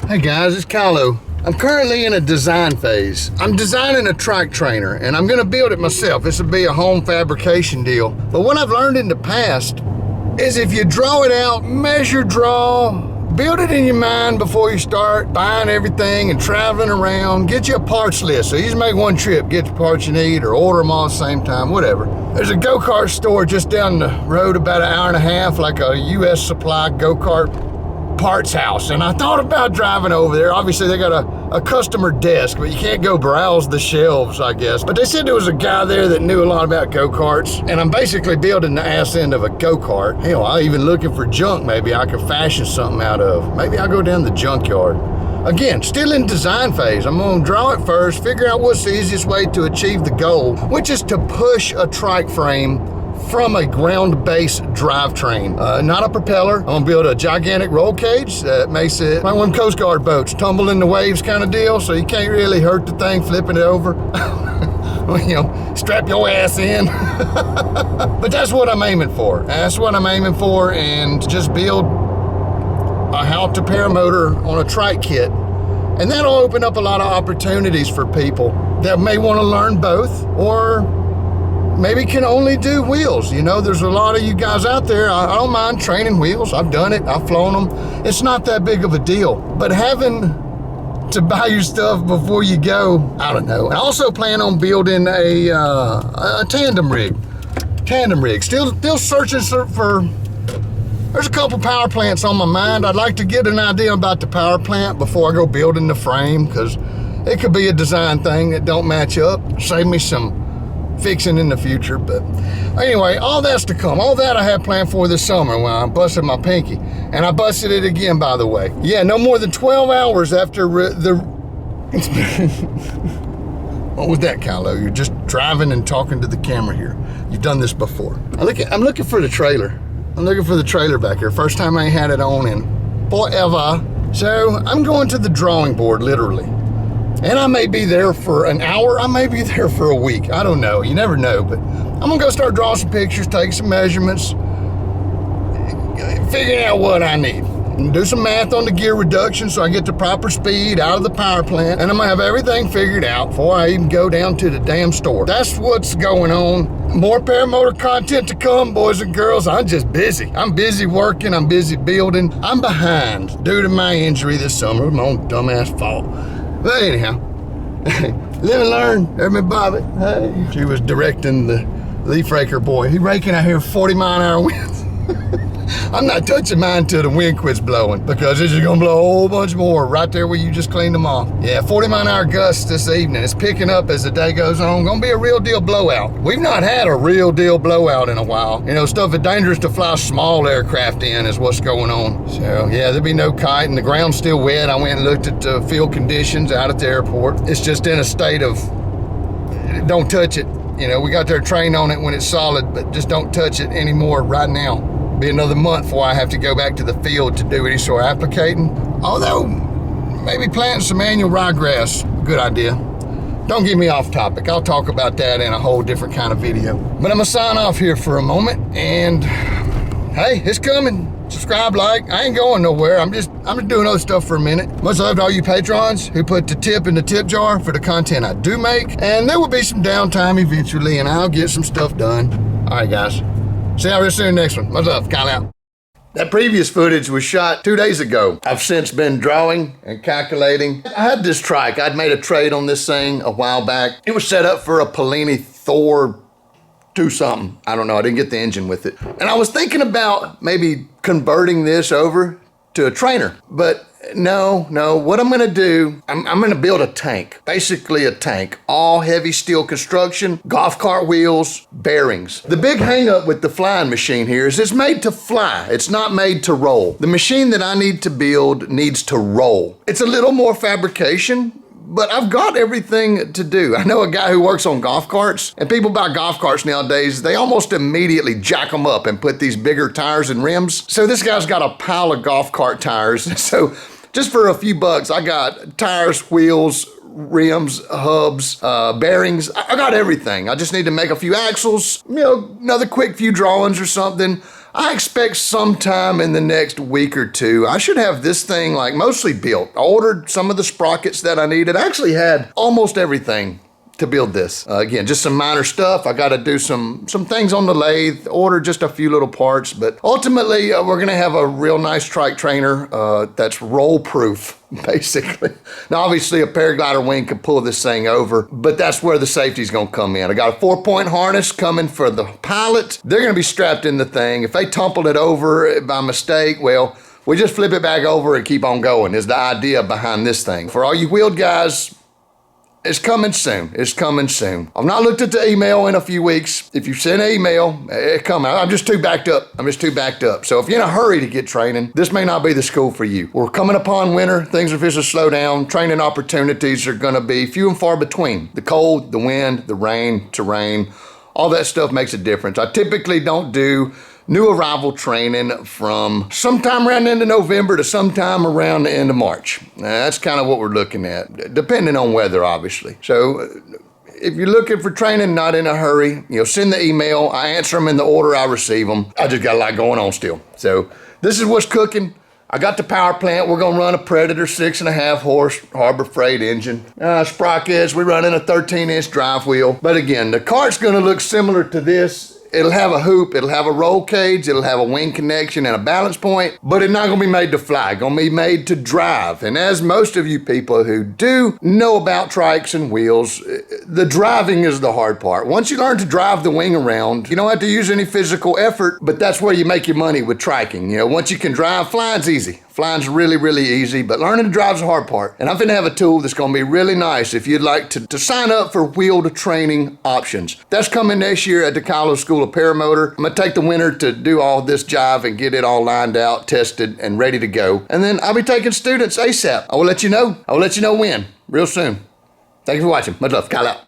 Hey guys, it's Kylo. I'm currently in a design phase. I'm designing a trike trainer and I'm gonna build it myself. This will be a home fabrication deal. But what I've learned in the past is if you draw it out, measure, draw, build it in your mind before you start buying everything and traveling around, get you a parts list. So you just make one trip, get the parts you need or order them all at the same time, whatever. There's a go-kart store just down the road about an hour and a half, like a US Supply go-kart parts house, and I thought about driving over there. Obviously they got a customer desk, but you can't go browse the shelves, I guess. But they said there was a guy there that knew a lot about go-karts, and I'm basically building the ass end of a go-kart. Hell, I'm even looking for junk maybe I could fashion something out of. Maybe I'll go down the junkyard. Again, still in design phase. I'm gonna draw it first, figure out what's the easiest way to achieve the goal, which is to push a trike frame from a ground-based drivetrain. Not a propeller. I'm gonna build a gigantic roll cage that makes it like one of them Coast Guard boats, tumble in the waves kind of deal, so you can't really hurt the thing flipping it over. Well, you know, strap your ass in. But that's what I'm aiming for. That's what I'm aiming for, and just build a how to paramotor on a trike kit. And that'll open up a lot of opportunities for people that may want to learn both, or maybe can only do wheels. You know, there's a lot of you guys out there, I don't mind training wheels. I've done it, I've flown them. It's not that big of a deal. But having to buy your stuff before you go, I don't know. I also plan on building a tandem rig. Still searching for, there's a couple power plants on my mind. I'd like to get an idea about the power plant before I go building the frame, because it could be a design thing that don't match up. Save me some fixing in the future. But anyway, all that's to come. All that I had planned for this summer when I busted my pinky, and I busted it again, by the way. Yeah, no more than 12 hours after the what was that, Kylo? You're just driving and talking to the camera here. You've done this before. I'm looking for the trailer. I'm looking for the trailer back here. First time I ain't had it on in forever. So I'm going to the drawing board, literally. And I may be there for an hour, I may be there for a week. I don't know, you never know. But I'm gonna go start drawing some pictures, take some measurements, figuring out what I need. And do some math on the gear reduction so I get the proper speed out of the power plant. And I'm gonna have everything figured out before I even go down to the damn store. That's what's going on. More paramotor content to come, boys and girls. I'm just busy. I'm busy working, I'm busy building. I'm behind due to my injury this summer, my own dumbass fault. But anyhow, live and learn, everybody Bobby. Hey. She was directing the leaf raker boy. He raking out here 40-mile-an-hour winds. I'm not touching mine till the wind quits blowing, because it's just gonna blow a whole bunch more right there where you just cleaned them off. Yeah, 40-mile-an-hour gusts this evening. It's picking up as the day goes on. Gonna be a real deal blowout. We've not had a real deal blowout in a while. You know, stuff that's dangerous to fly small aircraft in is what's going on. So yeah, there'll be no kite, and the ground's still wet. I went and looked at the field conditions out at the airport. It's just in a state of, don't touch it. You know, we got their train on it when it's solid, but just don't touch it anymore right now. Be another month before I have to go back to the field to do any sort of applicating. Although, maybe planting some annual ryegrass, good idea. Don't get me off topic. I'll talk about that in a whole different kind of video. But I'm gonna sign off here for a moment, and hey, it's coming. Subscribe, like, I ain't going nowhere. I'm just doing other stuff for a minute. Much love to all you patrons who put the tip in the tip jar for the content I do make. And there will be some downtime eventually, and I'll get some stuff done. All right, guys. See y'all real soon next one. Much love. Kyle out. That previous footage was shot 2 days ago. I've since been drawing and calculating. I had this trike. I'd made a trade on this thing a while back. It was set up for a Polini Thor 2 something. I don't know. I didn't get the engine with it. And I was thinking about maybe converting this over to a trainer. But no, what I'm gonna do, I'm gonna build a tank. Basically a tank, all heavy steel construction, golf cart wheels, bearings. The big hang up with the flying machine here is it's made to fly. It's not made to roll. The machine that I need to build needs to roll. It's a little more fabrication, but I've got everything to do. I know a guy who works on golf carts, and people buy golf carts nowadays, they almost immediately jack them up and put these bigger tires and rims. So this guy's got a pile of golf cart tires. So just for a few bucks, I got tires, wheels, rims, hubs, bearings. I got everything. I just need to make a few axles, you know, another quick few drawings or something. I expect sometime in the next week or two, I should have this thing like mostly built. I ordered some of the sprockets that I needed. I actually had almost everything to build this. Again, just some minor stuff. I got to do some things on the lathe, order just a few little parts, but ultimately we're going to have a real nice trike trainer that's roll proof, basically. Now, obviously a paraglider wing could pull this thing over, but that's where the safety's going to come in. I got a 4-point harness coming for the pilot. They're going to be strapped in the thing. If they tumble it over by mistake, well, we just flip it back over and keep on going is the idea behind this thing. For all you wheeled guys, it's coming soon. It's coming soon. I've not looked at the email in a few weeks. If you send an email, it come out. I'm just too backed up. So if you're in a hurry to get training, this may not be the school for you. We're coming upon winter. Things are fixing to slow down. Training opportunities are going to be few and far between. The cold, the wind, the rain, terrain, all that stuff makes a difference. I typically don't do new arrival training from sometime around the end of November to sometime around the end of March. That's kind of what we're looking at, depending on weather, obviously. So if you're looking for training, not in a hurry, send the email. I answer them in the order I receive them. I just got a lot going on still. So this is what's cooking. I got the power plant. We're gonna run a Predator 6.5 horse Harbor Freight engine. Sprockets, we're running a 13-inch drive wheel. But again, the cart's gonna look similar to this. It'll have a hoop, it'll have a roll cage, it'll have a wing connection and a balance point, but it's not gonna be made to fly, it's gonna be made to drive. And as most of you people who do know about trikes and wheels, the driving is the hard part. Once you learn to drive the wing around, you don't have to use any physical effort, but that's where you make your money with triking. Once you can drive, flying's easy. Flying's really, really easy, but learning to drive's the hard part. And I'm gonna have a tool that's gonna be really nice if you'd like to sign up for wheeled training options. That's coming this year at the Kyle's School of Paramotor. I'm gonna take the winter to do all this jive and get it all lined out, tested, and ready to go. And then I'll be taking students ASAP. I will let you know when, real soon. Thank you for watching. Much love, Kyle out.